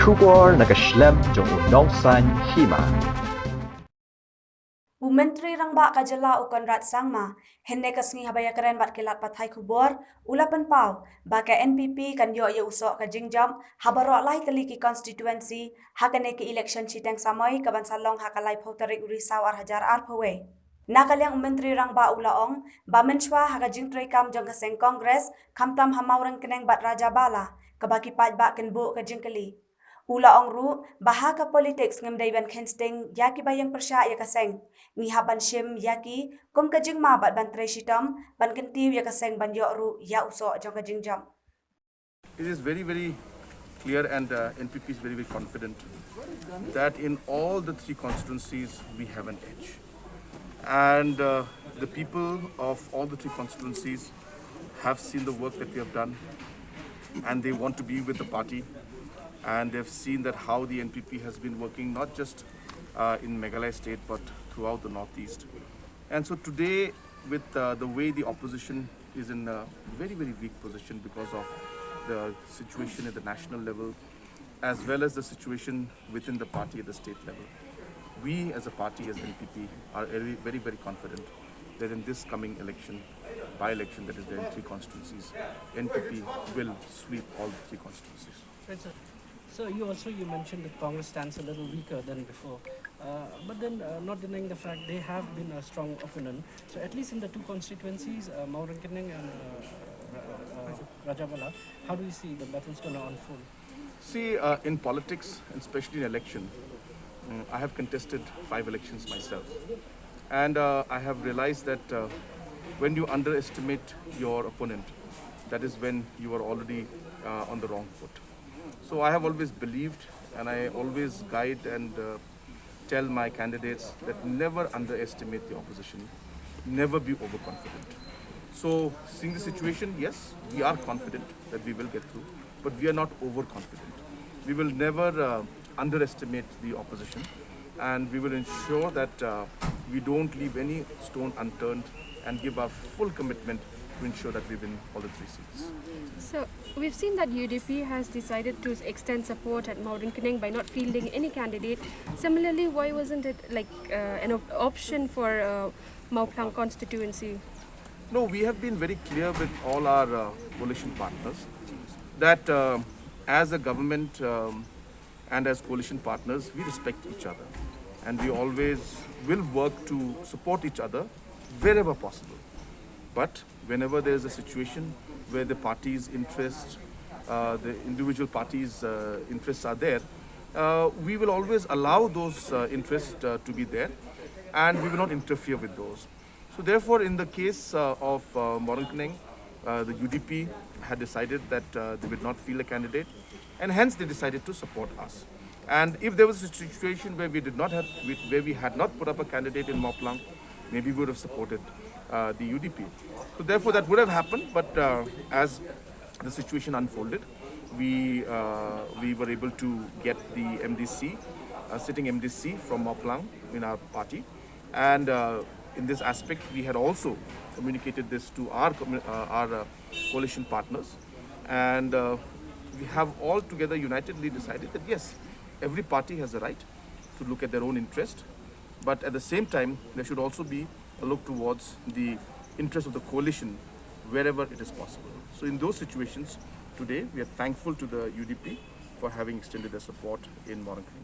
Kubor nagaslem jong unongsan hima. Menteri Rangba Kajala u Konrad Sangma henne kasngi habaya keren bat kilat pathai kubor ulapan pau baka NPP kan yo ye usok ka jingjam habaro lai kali ki constituency hakane ki election chiteng samai ka bansalong hakalai photarik Risau ar hajar ar phawe nakalyang Menteri Rangba ulaong bamenchwa haka jingtrei kam jong kaseng Congress kamtam hamaurang keneng bat Raja Bala kabaki paj ba kenbu ka jingkali Ula ong ru bahaka politics ngam daiban kensting yaki bayang persya ya kaseng ni haban shim yaki kum kajing ma bat ban treshitam ban kentiu ya kaseng ban yo ru ya uso jong kajing jam. It is very clear and NPP is very confident that in all the three constituencies we have an edge. And the people of all the three constituencies have seen the work that we have done and they want to be with the party. And they've seen that how the NPP has been working not just in Meghalaya state but throughout the northeast. And so today, with the way the opposition is in a very weak position because of the situation at the national level as well as the situation within the party at the state level, we as a party, as NPP, are very confident that in this coming election, by-election that is there in three constituencies, NPP will sweep all the three constituencies. Right, sir. So you mentioned that Congress stands a little weaker than before, but then not denying the fact they have been a strong opponent. So at least in the two constituencies, Maurangkeneng and Rajabala, how do you see the battle's going to unfold? See, in politics, and especially in election, I have contested 5 elections myself, and I have realized that when you underestimate your opponent, that is when you are already on the wrong foot. So I have always believed and I always guide and tell my candidates that never underestimate the opposition, never be overconfident. So seeing the situation, yes, we are confident that we will get through, but we are not overconfident. We will never underestimate the opposition and we will ensure that we don't leave any stone unturned and give our full commitment to ensure that we win all the 3 seats. So, we've seen that UDP has decided to extend support at Maurangkeneng by not fielding any candidate. Similarly, why wasn't it like an option for Mauplang constituency? No, we have been very clear with all our coalition partners that as a government and as coalition partners, we respect each other and we always will work to support each other wherever possible. But whenever there is a situation where the party's interest, the individual parties' interests are there, we will always allow those interests to be there and we will not interfere with those. So therefore, in the case of Maurangkeneng, the UDP had decided that they would not field a candidate and hence they decided to support us. And if there was a situation where we had not put up a candidate in Mauplang, maybe we would have supported the UDP. So therefore that would have happened, but as the situation unfolded, we were able to get the MDC, sitting MDC from Mauplang in our party. And in this aspect, we had also communicated this to our coalition partners. And we have all together unitedly decided that yes, every party has a right to look at their own interest. But at the same time, there should also be a look towards the interest of the coalition wherever it is possible. So in those situations, today we are thankful to the UDP for having extended their support in Maurangkeneng.